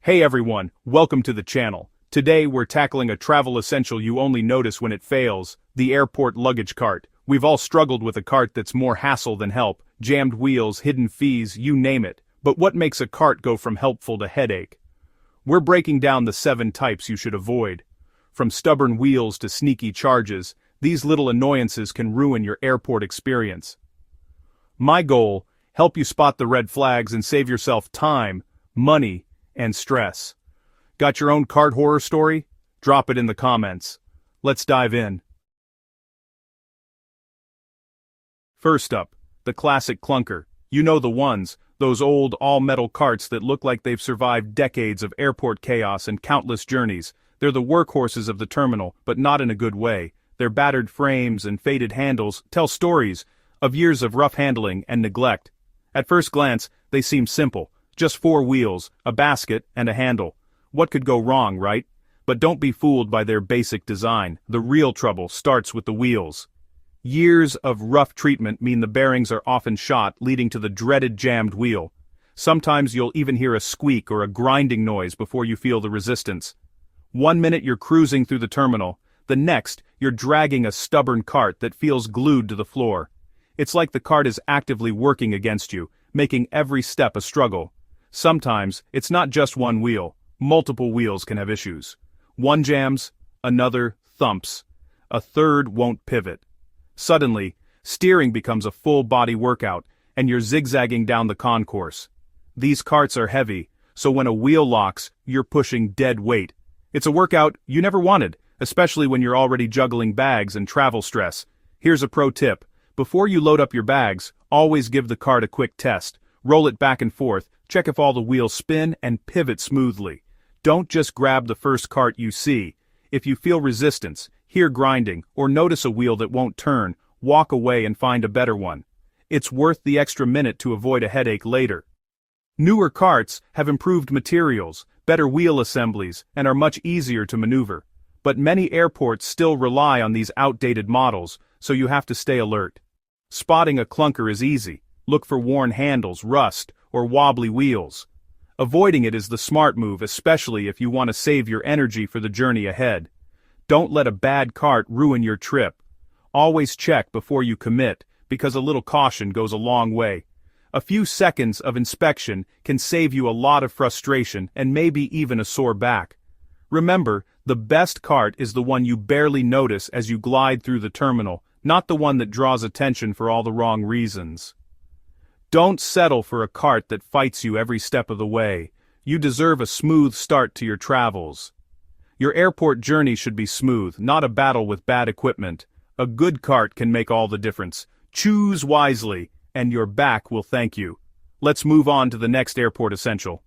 Hey everyone, welcome to the channel. Today we're tackling a travel essential you only notice when it fails, the airport luggage cart. We've all struggled with a cart that's more hassle than help, jammed wheels, hidden fees, you name it. But what makes a cart go from helpful to headache? We're breaking down the 7 types you should avoid. From stubborn wheels to sneaky charges, these little annoyances can ruin your airport experience. My goal: help you spot the red flags and save yourself time, money, and stress. Got your own cart horror story? Drop it in the comments. Let's dive in. First up, the classic clunker. You know the ones, those old all-metal carts that look like they've survived decades of airport chaos and countless journeys. They're the workhorses of the terminal, but not in a good way. Their battered frames and faded handles tell stories of years of rough handling and neglect. At first glance, they seem simple. Just 4 wheels, a basket, and a handle. What could go wrong, right? But don't be fooled by their basic design. The real trouble starts with the wheels. Years of rough treatment mean the bearings are often shot, leading to the dreaded jammed wheel. Sometimes you'll even hear a squeak or a grinding noise before you feel the resistance. One minute you're cruising through the terminal, the next you're dragging a stubborn cart that feels glued to the floor. It's like the cart is actively working against you, making every step a struggle. Sometimes, it's not just one wheel. Multiple wheels can have issues. One jams, another thumps. A third won't pivot. Suddenly, steering becomes a full-body workout, and you're zigzagging down the concourse. These carts are heavy, so when a wheel locks, you're pushing dead weight. It's a workout you never wanted, especially when you're already juggling bags and travel stress. Here's a pro tip. Before you load up your bags, always give the cart a quick test. Roll it back and forth, check if all the wheels spin, and pivot smoothly. Don't just grab the first cart you see. If you feel resistance, hear grinding, or notice a wheel that won't turn, walk away and find a better one. It's worth the extra minute to avoid a headache later. Newer carts have improved materials, better wheel assemblies, and are much easier to maneuver. But many airports still rely on these outdated models, so you have to stay alert. Spotting a clunker is easy. Look for worn handles, rust, or wobbly wheels. Avoiding it is the smart move, especially if you want to save your energy for the journey ahead. Don't let a bad cart ruin your trip. Always check before you commit, because a little caution goes a long way. A few seconds of inspection can save you a lot of frustration and maybe even a sore back. Remember, the best cart is the one you barely notice as you glide through the terminal, not the one that draws attention for all the wrong reasons. Don't settle for a cart that fights you every step of the way. You deserve a smooth start to your travels. Your airport journey should be smooth, not a battle with bad equipment. A good cart can make all the difference. Choose wisely, and your back will thank you. Let's move on to the next airport essential.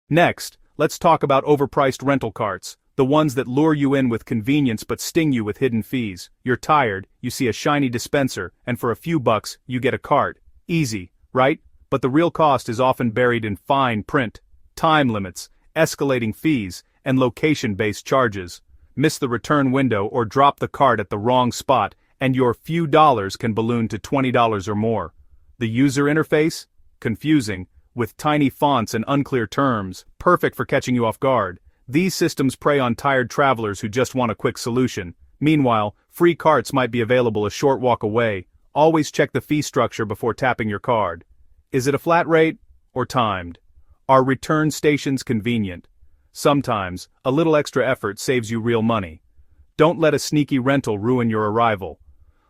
Next, let's talk about overpriced rental carts. The ones that lure you in with convenience but sting you with hidden fees. You're tired, you see a shiny dispenser, and for a few bucks, you get a cart. Easy, right? But the real cost is often buried in fine print. Time limits, escalating fees, and location-based charges. Miss the return window or drop the cart at the wrong spot, and your few dollars can balloon to $20 or more. The user interface? Confusing, with tiny fonts and unclear terms, perfect for catching you off guard. These systems prey on tired travelers who just want a quick solution. Meanwhile, free carts might be available a short walk away. Always check the fee structure before tapping your card. Is it a flat rate or timed? Are return stations convenient? Sometimes, a little extra effort saves you real money. Don't let a sneaky rental ruin your arrival.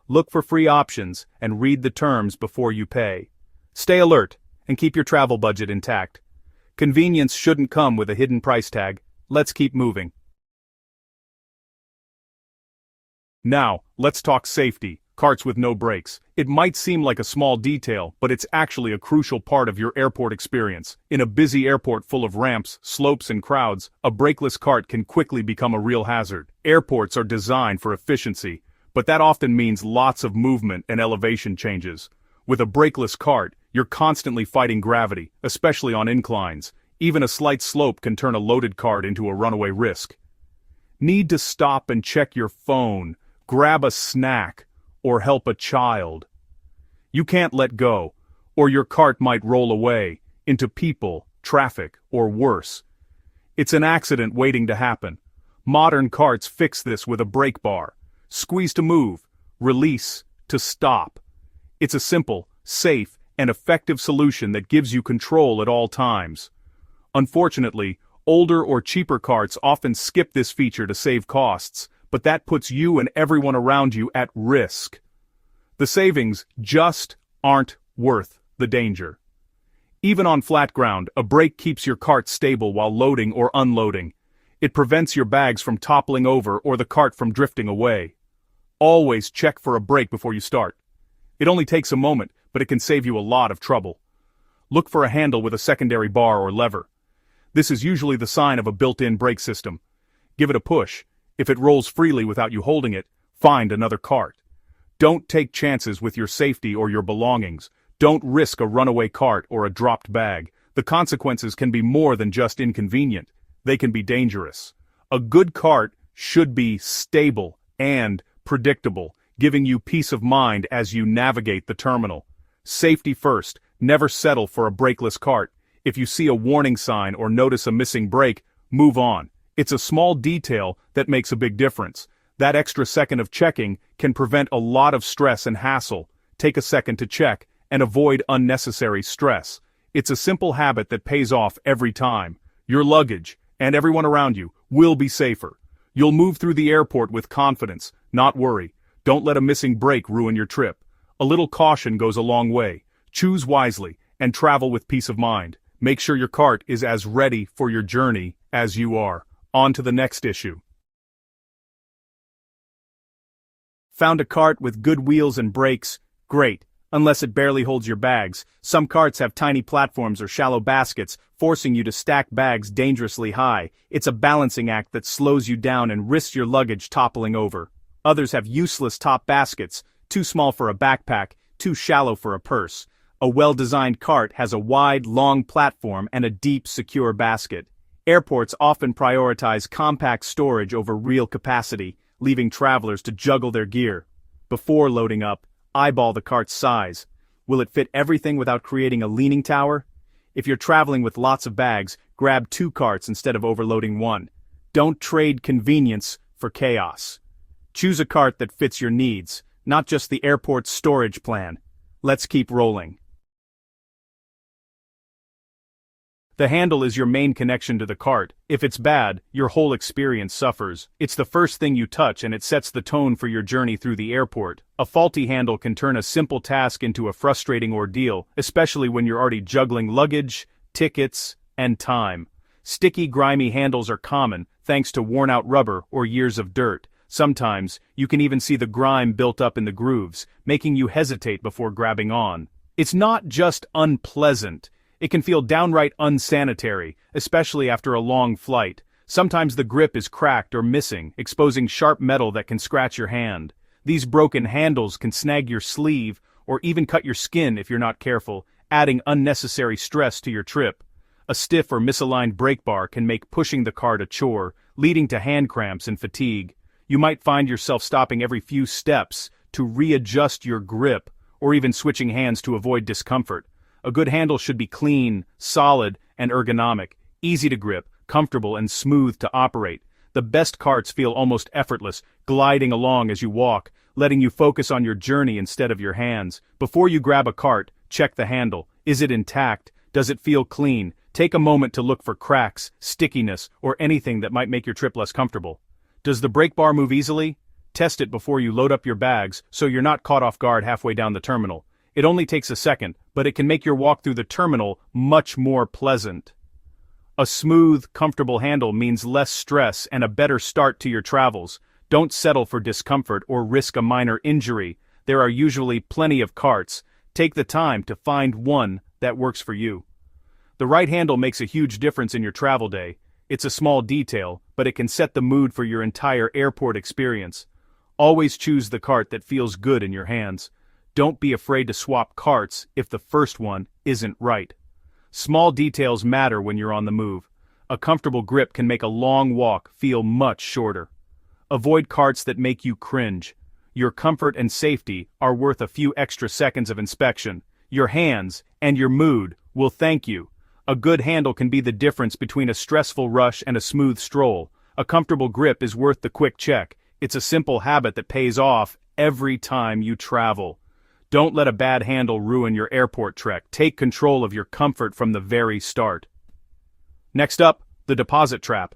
Look for free options and read the terms before you pay. Stay alert and keep your travel budget intact. Convenience shouldn't come with a hidden price tag. Let's keep moving. Now, let's talk safety. Carts with no brakes. It might seem like a small detail, but it's actually a crucial part of your airport experience. In a busy airport full of ramps, slopes, and crowds, a brakeless cart can quickly become a real hazard. Airports are designed for efficiency, but that often means lots of movement and elevation changes. With a brakeless cart, you're constantly fighting gravity, especially on inclines. Even a slight slope can turn a loaded cart into a runaway risk. Need to stop and check your phone, grab a snack, or help a child. You can't let go, or your cart might roll away. into people, traffic, or worse. It's an accident waiting to happen. Modern carts fix this with a brake bar. Squeeze to move, release to stop. It's a simple, safe, and effective solution that gives you control at all times. Unfortunately, older or cheaper carts often skip this feature to save costs, but that puts you and everyone around you at risk. The savings just aren't worth the danger. Even on flat ground, a brake keeps your cart stable while loading or unloading. It prevents your bags from toppling over or the cart from drifting away. Always check for a brake before you start. It only takes a moment, but it can save you a lot of trouble. Look for a handle with a secondary bar or lever. This is usually the sign of a built-in brake system. Give it a push. If it rolls freely without you holding it, find another cart. Don't take chances with your safety or your belongings. Don't risk a runaway cart or a dropped bag. The consequences can be more than just inconvenient. They can be dangerous. A good cart should be stable and predictable, giving you peace of mind as you navigate the terminal. Safety first. Never settle for a brakeless cart. If you see a warning sign or notice a missing brake, move on. It's a small detail that makes a big difference. That extra second of checking can prevent a lot of stress and hassle. Take a second to check and avoid unnecessary stress. It's a simple habit that pays off every time. Your luggage, and everyone around you, will be safer. You'll move through the airport with confidence, not worry. Don't let a missing brake ruin your trip. A little caution goes a long way. Choose wisely, and travel with peace of mind. Make sure your cart is as ready for your journey as you are. On to the next issue. Found a cart with good wheels and brakes? Great, unless it barely holds your bags. Some carts have tiny platforms or shallow baskets, forcing you to stack bags dangerously high. It's a balancing act that slows you down and risks your luggage toppling over. Others have useless top baskets, too small for a backpack, too shallow for a purse. A well-designed cart has a wide, long platform and a deep, secure basket. Airports often prioritize compact storage over real capacity, leaving travelers to juggle their gear. Before loading up, eyeball the cart's size. Will it fit everything without creating a leaning tower? If you're traveling with lots of bags, grab 2 carts instead of overloading one. Don't trade convenience for chaos. Choose a cart that fits your needs, not just the airport's storage plan. Let's keep rolling. The handle is your main connection to the cart. If it's bad, your whole experience suffers. It's the first thing you touch and it sets the tone for your journey through the airport. A faulty handle can turn a simple task into a frustrating ordeal, especially when you're already juggling luggage, tickets, and time. Sticky, grimy handles are common, thanks to worn-out rubber or years of dirt. Sometimes, you can even see the grime built up in the grooves, making you hesitate before grabbing on. It's not just unpleasant. It can feel downright unsanitary, especially after a long flight. Sometimes the grip is cracked or missing, exposing sharp metal that can scratch your hand. These broken handles can snag your sleeve or even cut your skin if you're not careful, adding unnecessary stress to your trip. A stiff or misaligned brake bar can make pushing the cart a chore, leading to hand cramps and fatigue. You might find yourself stopping every few steps to readjust your grip, or even switching hands to avoid discomfort. A good handle should be clean, solid, and ergonomic, easy to grip, comfortable, and smooth to operate. The best carts feel almost effortless, gliding along as you walk, letting you focus on your journey instead of your hands. Before you grab a cart, check the handle. Is it intact? Does it feel clean? Take a moment to look for cracks, stickiness, or anything that might make your trip less comfortable. Does the brake bar move easily? Test it before you load up your bags so you're not caught off guard halfway down the terminal. It only takes a second, but it can make your walk through the terminal much more pleasant. A smooth, comfortable handle means less stress and a better start to your travels. Don't settle for discomfort or risk a minor injury. There are usually plenty of carts. Take the time to find one that works for you. The right handle makes a huge difference in your travel day. It's a small detail, but it can set the mood for your entire airport experience. Always choose the cart that feels good in your hands. Don't be afraid to swap carts if the first one isn't right. Small details matter when you're on the move. A comfortable grip can make a long walk feel much shorter. Avoid carts that make you cringe. Your comfort and safety are worth a few extra seconds of inspection. Your hands and your mood will thank you. A good handle can be the difference between a stressful rush and a smooth stroll. A comfortable grip is worth the quick check. It's a simple habit that pays off every time you travel. Don't let a bad handle ruin your airport trek. Take control of your comfort from the very start. Next up, the deposit trap.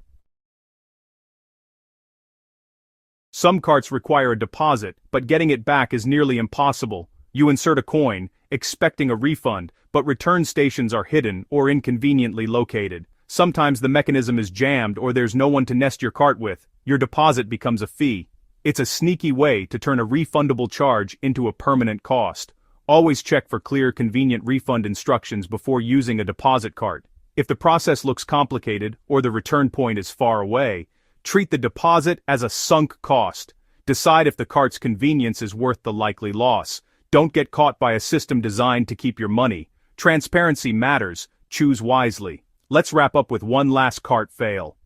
Some carts require a deposit, but getting it back is nearly impossible. You insert a coin, expecting a refund, but return stations are hidden or inconveniently located. Sometimes the mechanism is jammed or there's no one to nest your cart with. Your deposit becomes a fee. It's a sneaky way to turn a refundable charge into a permanent cost. Always check for clear, convenient refund instructions before using a deposit cart. If the process looks complicated or the return point is far away, treat the deposit as a sunk cost. Decide if the cart's convenience is worth the likely loss. Don't get caught by a system designed to keep your money. Transparency matters. Choose wisely. Let's wrap up with one last cart fail.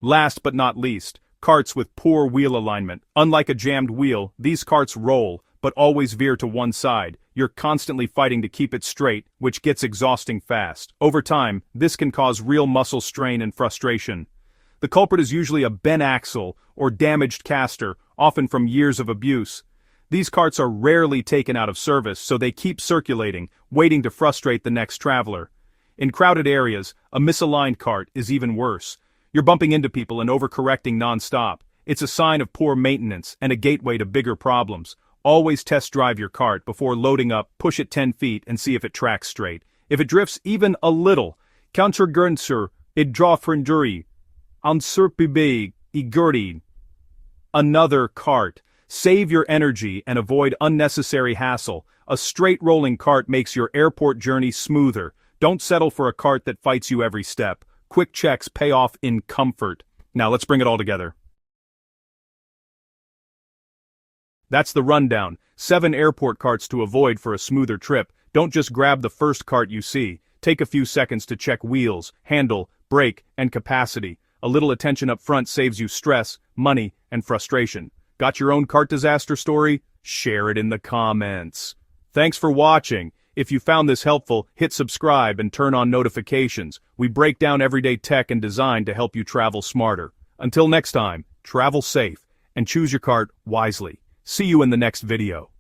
Last but not least, carts with poor wheel alignment. Unlike a jammed wheel, these carts roll, but always veer to one side. You're constantly fighting to keep it straight, which gets exhausting fast. Over time, this can cause real muscle strain and frustration. The culprit is usually a bent axle or damaged caster, often from years of abuse. These carts are rarely taken out of service, so they keep circulating, waiting to frustrate the next traveler. In crowded areas, a misaligned cart is even worse. You're bumping into people and overcorrecting non-stop. It's a sign of poor maintenance and a gateway to bigger problems. Always test drive your cart before loading up, push it 10 feet and see if it tracks straight. If it drifts even a little, countergrenser, idrofrenduri, ansurpibe, igurdi. Another cart. Save your energy and avoid unnecessary hassle. A straight rolling cart makes your airport journey smoother. Don't settle for a cart that fights you every step. Quick checks pay off in comfort. Now let's bring it all together. That's the rundown. 7 airport carts to avoid for a smoother trip. Don't just grab the first cart you see. Take a few seconds to check wheels, handle, brake, and capacity. A little attention up front saves you stress, money, and frustration. Got your own cart disaster story? Share it in the comments. Thanks for watching. If you found this helpful, hit subscribe and turn on notifications. We break down everyday tech and design to help you travel smarter. Until next time, travel safe and choose your cart wisely. See you in the next video.